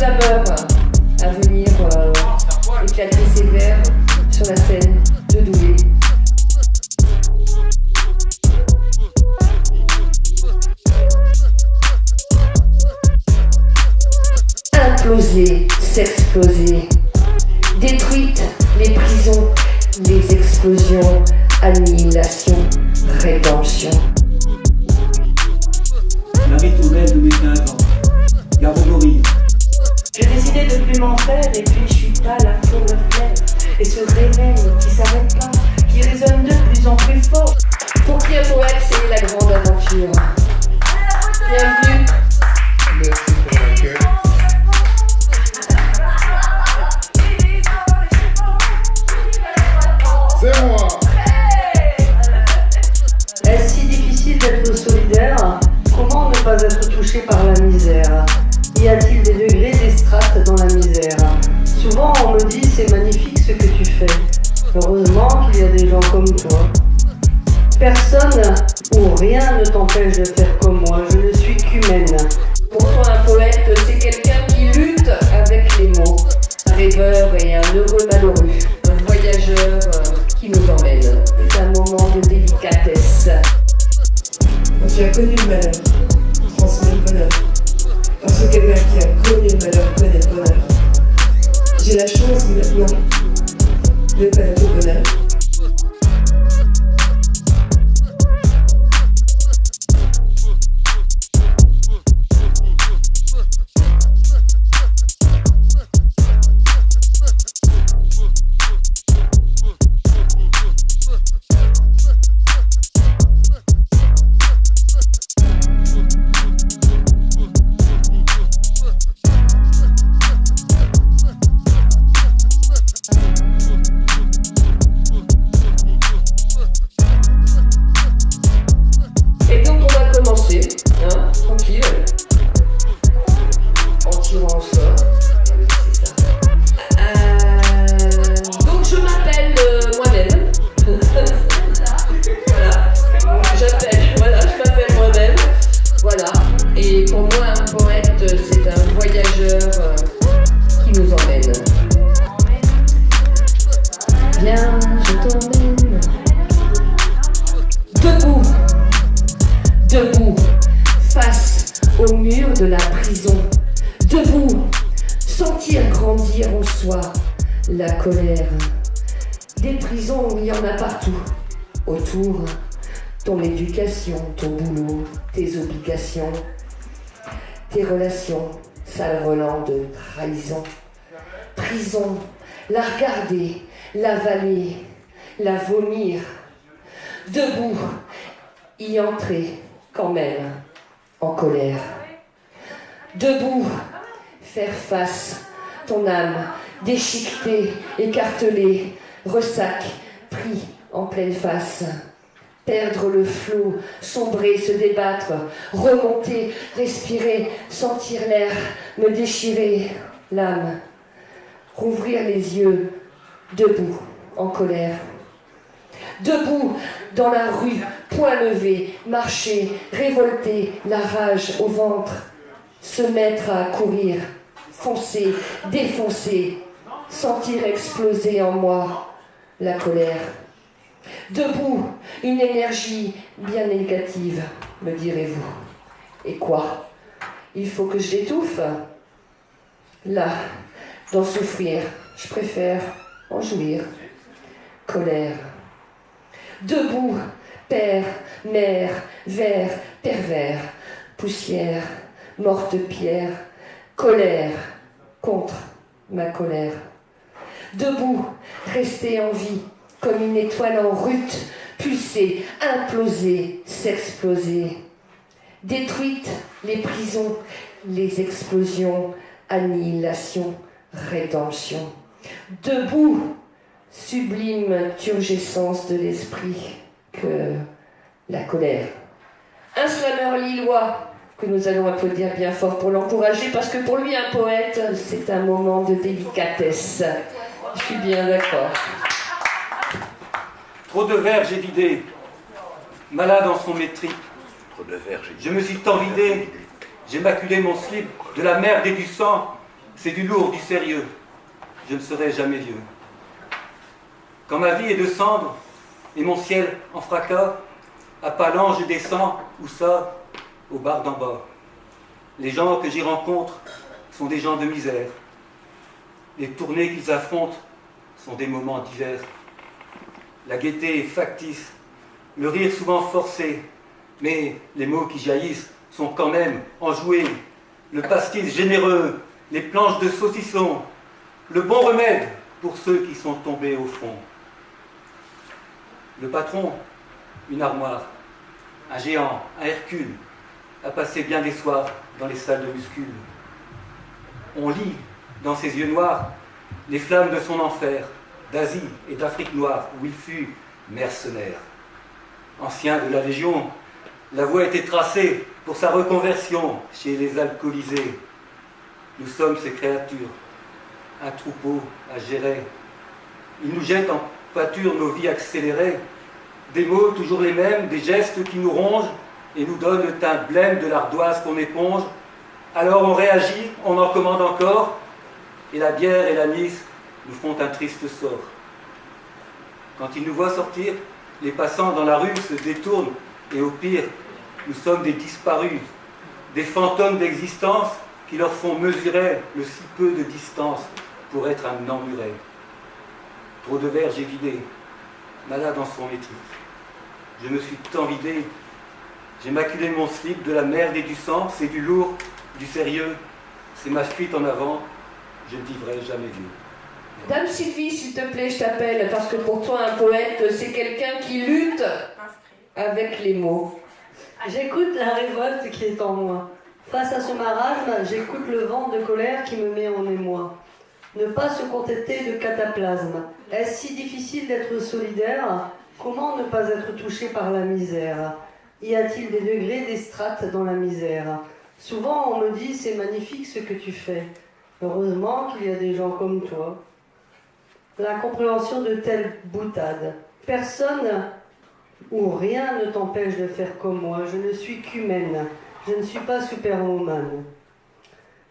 clameurs à venir éclater ses vers sur la scène de Douai. Imploser, s'exploser, détruites les prisons, les explosions, annihilation, rédemption. La ritournelle de mes 15 ans, Garogori. J'ai décidé de plus m'en faire et puis je suis pas là pour le faire. Et ce réveil qui s'arrête pas, qui résonne de plus en plus fort. Pour qui un poète, c'est la grande aventure. Bienvenue. Merci pour l'accueil. C'est moi. Est-ce si difficile d'être solidaire? Comment ne pas être touché par la misère? Y a-t-il des degrés, des strates dans la misère? Souvent on me dit c'est magnifique ce que tu fais. Heureusement qu'il y a des gens comme toi. Personne ou rien ne t'empêche de faire comme moi, je ne suis qu'humaine. Pour toi un poète c'est quelqu'un qui lutte avec les mots. Un rêveur et un heureux malheureux. Un voyageur qui nous emmène. C'est un moment de délicatesse. Tu as connu le malheur, transmis le bonheur. Parce que quelqu'un qui a connu le malheur connaît le bonheur. J'ai la chance maintenant de connaître le bonheur. Tranquille, en tirant au sort, c'est ça. Donc je m'appelle moi-même. Voilà, je m'appelle moi-même. Voilà. Et pour moi, un poète, c'est un voyageur qui nous emmène. Viens, je t'emmène. Debout. Debout. Face au mur de la prison, debout, sentir grandir en soi la colère. Des prisons, il y en a partout, autour, ton éducation, ton boulot, tes obligations, tes relations, sale relent de trahison. Prison, la regarder, l'avaler, la vomir. Debout, y entrer quand même. En colère. Debout, faire face, ton âme, déchiquetée, écartelée, ressac, pris en pleine face. Perdre le flot, sombrer, se débattre, remonter, respirer, sentir l'air, me déchirer l'âme. Rouvrir les yeux, debout, en colère. Debout, dans la rue, poing levé, marcher, révolter, la rage au ventre, se mettre à courir, foncer, défoncer, sentir exploser en moi la colère. Debout, une énergie bien négative, me direz-vous. Et quoi? Il faut que je l'étouffe? Là, d'en souffrir, je préfère en jouir. Colère. Debout, père, mère, ver, pervers, poussière, morte pierre, colère, contre ma colère. Debout, rester en vie, comme une étoile en rute, pulser, imploser, s'exploser. Détruites les prisons, les explosions, annihilation, rédemption. Debout, sublime turgescence de l'esprit que la colère. Un slameur lillois que nous allons applaudir bien fort pour l'encourager, parce que pour lui, un poète, c'est un moment de délicatesse. Je suis bien d'accord. Trop de verres j'ai vidé, malade en son métrique. Trop de verres j'ai Je me suis tant vidé, j'ai maculé mon slip de la merde et du sang. c'est du lourd, du sérieux. Je ne serai jamais vieux. Quand ma vie est de cendres et mon ciel en fracas, à pas lent je descends, où ça, au bar d'en bas. Les gens que j'y rencontre sont des gens de misère. Les tournées qu'ils affrontent sont des moments divers. La gaieté est factice, le rire souvent forcé, mais les mots qui jaillissent sont quand même enjoués. Le pastis généreux, les planches de saucisson, le bon remède pour ceux qui sont tombés au fond. Le patron, une armoire, un géant, un Hercule, a passé bien des soirs dans les salles de muscule. On lit dans ses yeux noirs les flammes de son enfer, d'Asie et d'Afrique noire, où il fut mercenaire. Ancien de la Légion, la voie était tracée pour sa reconversion chez les alcoolisés. Nous sommes ces créatures, un troupeau à gérer. Ils nous jettent en pâture nos vies accélérées, des mots toujours les mêmes, des gestes qui nous rongent et nous donnent le teint blême de l'ardoise qu'on éponge. Alors on réagit, on en commande encore, et la bière et l'anis nous font un triste sort. Quand ils nous voient sortir, les passants dans la rue se détournent, et au pire, nous sommes des disparus, des fantômes d'existence qui leur font mesurer le si peu de distance pour être un emmuré. Trop de verres j'ai vidé, malade en son maîtrise. Je me suis tant vidé, j'ai maculé mon slip de la merde et du sang, c'est du lourd, du sérieux, c'est ma fuite en avant, je ne vivrai jamais vieux. Dame Sylvie, s'il te plaît, je t'appelle, parce que pour toi, un poète, c'est quelqu'un qui lutte avec les mots. J'écoute la révolte qui est en moi. Face à ce marasme, j'écoute le vent de colère qui me met en émoi. Ne pas se contenter de cataplasme. Est-ce si difficile d'être solidaire? Comment ne pas être touché par la misère? Y a-t-il des degrés, des strates dans la misère? Souvent on me dit c'est magnifique ce que tu fais. Heureusement qu'il y a des gens comme toi. L'incompréhension de telles boutades. Personne ou rien ne t'empêche de faire comme moi. Je ne suis qu'humaine. Je ne suis pas superwoman.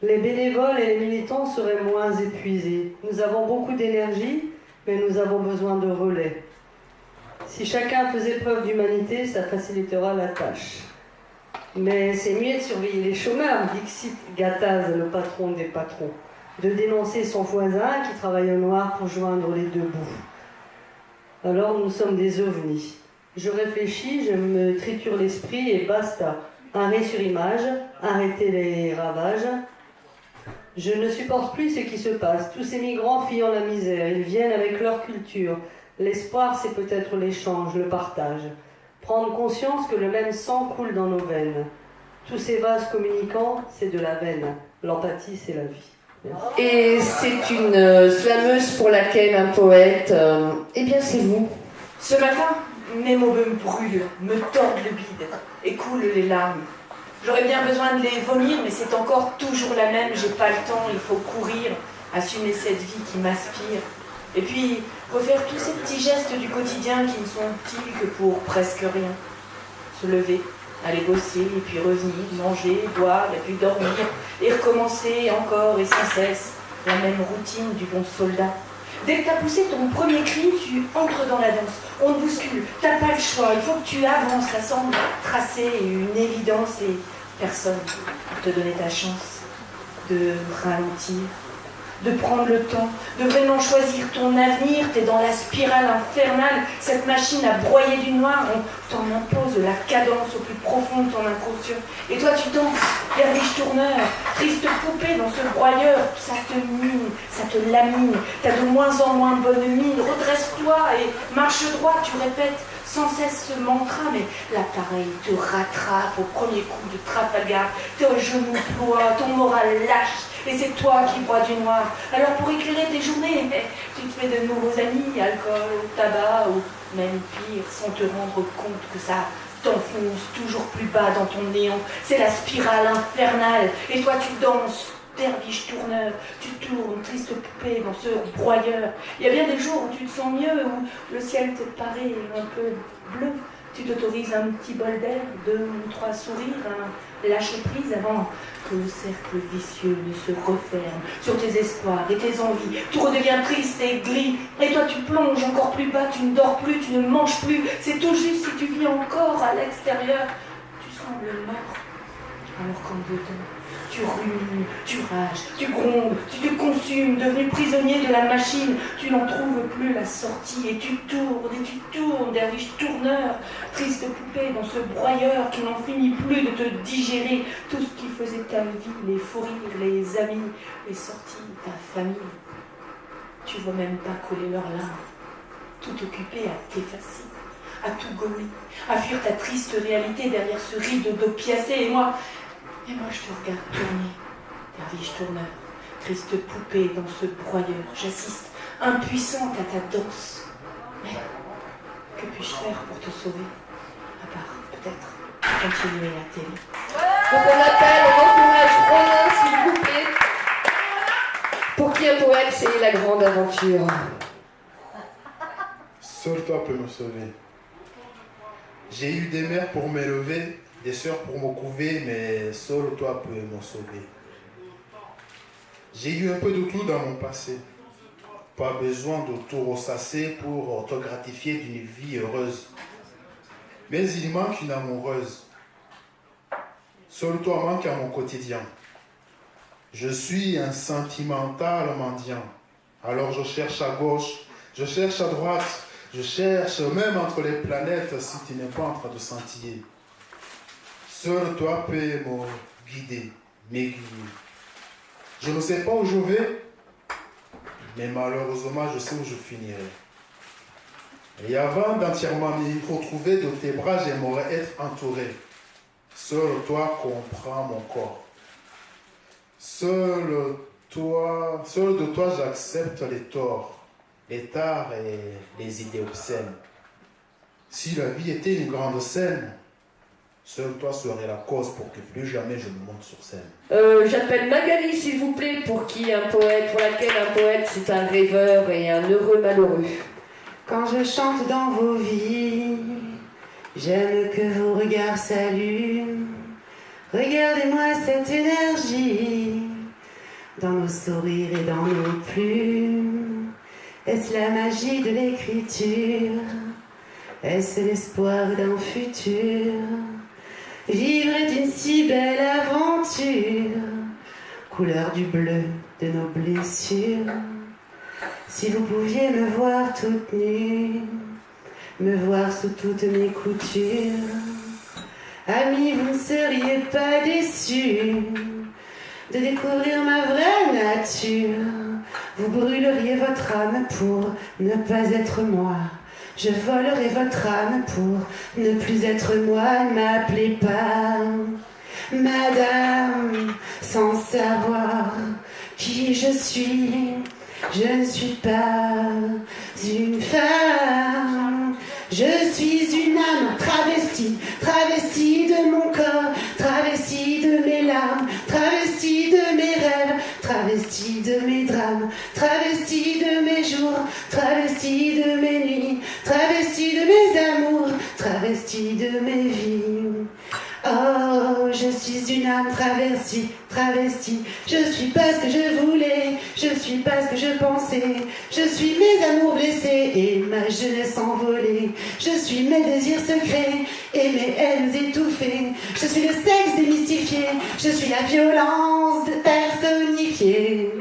Les bénévoles et les militants seraient moins épuisés. Nous avons beaucoup d'énergie, mais nous avons besoin de relais. Si chacun faisait preuve d'humanité, ça facilitera la tâche. Mais c'est mieux de surveiller les chômeurs, dixit Gattaz, le patron des patrons, de dénoncer son voisin qui travaille au noir pour joindre les deux bouts. Alors nous sommes des ovnis. Je réfléchis, je me triture l'esprit et basta. Arrêt sur image, arrêtez les ravages. Je ne supporte plus ce qui se passe. Tous ces migrants fuyant la misère, ils viennent avec leur culture. L'espoir, c'est peut-être l'échange, le partage. Prendre conscience que le même sang coule dans nos veines. Tous ces vases communicants, c'est de la veine. L'empathie, c'est la vie. Merci. Et c'est une slameuse pour laquelle un poète, eh bien c'est vous. Ce matin, mes mots me brûlent, me tordent le bide et coulent les larmes. J'aurais bien besoin de les vomir, mais c'est encore toujours la même. J'ai pas le temps, il faut courir, assumer cette vie qui m'aspire. Et puis, refaire tous ces petits gestes du quotidien qui ne sont utiles que pour presque rien. Se lever, aller bosser, et puis revenir, manger, boire, et puis dormir, et recommencer encore et sans cesse la même routine du bon soldat. Dès que t'as poussé ton premier cri, tu entres dans la danse. On te bouscule, t'as pas le choix, il faut que tu avances. Ça semble tracé, une évidence, et personne pour te donner ta chance de ralentir, de prendre le temps, de vraiment choisir ton avenir. T'es dans la spirale infernale, cette machine à broyer du noir, on t'en impose la cadence au plus profond de ton inconscient. Et toi tu danses, derviche tourneur, triste poupée dans ce broyeur, ça te mine, ça te lamine, t'as de moins en moins bonne mine, redresse-toi et marche droit, tu répètes sans cesse ce mantra, mais l'appareil te rattrape au premier coup de Trafalgar, tes genoux ploient, ton moral lâche, et c'est toi qui bois du noir. Alors pour éclairer tes journées, tu te fais de nouveaux amis, alcool, tabac, ou même pire, sans te rendre compte que ça t'enfonce toujours plus bas dans ton néant. C'est la spirale infernale, et toi tu danses, derviche tourneur, tu tournes, triste poupée dans ce broyeur. Il y a bien des jours où tu te sens mieux, où le ciel te paraît un peu bleu. Tu t'autorises un petit bol d'air, 2 ou 3 sourires, un lâcher-prise avant que le cercle vicieux ne se referme sur tes espoirs et tes envies. Tout redevient triste et gris. Et toi, tu plonges encore plus bas, tu ne dors plus, tu ne manges plus. C'est tout juste si tu vis encore à l'extérieur. Tu sembles mort, alors qu'en dedans, tu rumines, tu rages, tu grondes, tu te consumes, devenu prisonnier de la machine. Tu n'en trouves plus la sortie et tu tournes, derviche tourneur, triste poupée dans ce broyeur qui n'en finit plus de te digérer. Tout ce qui faisait ta vie, les fous rires, les amis, les sorties, ta famille. Tu vois même pas couler leurs larmes, tout occupé à t'effacer, à tout gommer, à fuir ta triste réalité derrière ce rideau d'opiacé. Et moi, je te regarde tourner, derviche tourneur, triste poupée dans ce broyeur. J'assiste, impuissante à ta danse. Mais que puis-je faire pour te sauver? À part, peut-être, continuer à t'aimer. Donc on appelle, on encourage Romain, s'il vous plaît. Pour qui un poète, c'est la grande aventure. Seul toi peux me sauver. J'ai eu des mères pour m'élever, des sœurs pour me couver, mais seul toi peux me sauver. J'ai eu un peu de tout dans mon passé. Pas besoin de tout ressasser pour te gratifier d'une vie heureuse. Mais il manque une amoureuse. Seul toi manque à mon quotidien. Je suis un sentimental mendiant. Alors je cherche à gauche, je cherche à droite, je cherche même entre les planètes si tu n'es pas en train de scintiller. Seul toi peux me guider, m'aiguiller. Je ne sais pas où je vais, mais malheureusement je sais où je finirai. Et avant d'entièrement m'y retrouver de tes bras, j'aimerais être entouré. Seul toi comprends mon corps. Seul de toi j'accepte les torts, les tares et les idées obscènes. Si la vie était une grande scène, seul toi serais la cause pour que plus jamais je ne monte sur scène. J'appelle Magali, s'il vous plaît, pour laquelle un poète, c'est un rêveur et un heureux malheureux. Quand je chante dans vos vies, j'aime que vos regards s'allument. Regardez-moi cette énergie dans nos sourires et dans nos plumes. Est-ce la magie de l'écriture? Est-ce l'espoir d'un futur? Vivre est une si belle aventure, couleur du bleu de nos blessures. Si vous pouviez me voir toute nue, me voir sous toutes mes coutures, amis, vous ne seriez pas déçus de découvrir ma vraie nature. Vous brûleriez votre âme pour ne pas être moi. Je volerai votre âme pour ne plus être moi. Ne m'appelez pas madame sans savoir qui je suis. Je ne suis pas une femme. Je suis une âme travestie, travestie de mon corps, travestie de mes larmes, travestie de mes rêves, travestie de mes drames, travestie de mes jours, travestie de mes nuits, travestie de mes amours, travestie de mes vies. Oh, je suis une âme travestie, travestie. Je suis pas ce que je voulais, je suis pas ce que je pensais. Je suis mes amours blessés et ma jeunesse envolée. Je suis mes désirs secrets et mes haines étouffées. Je suis le sexe démystifié, je suis la violence personnifiée.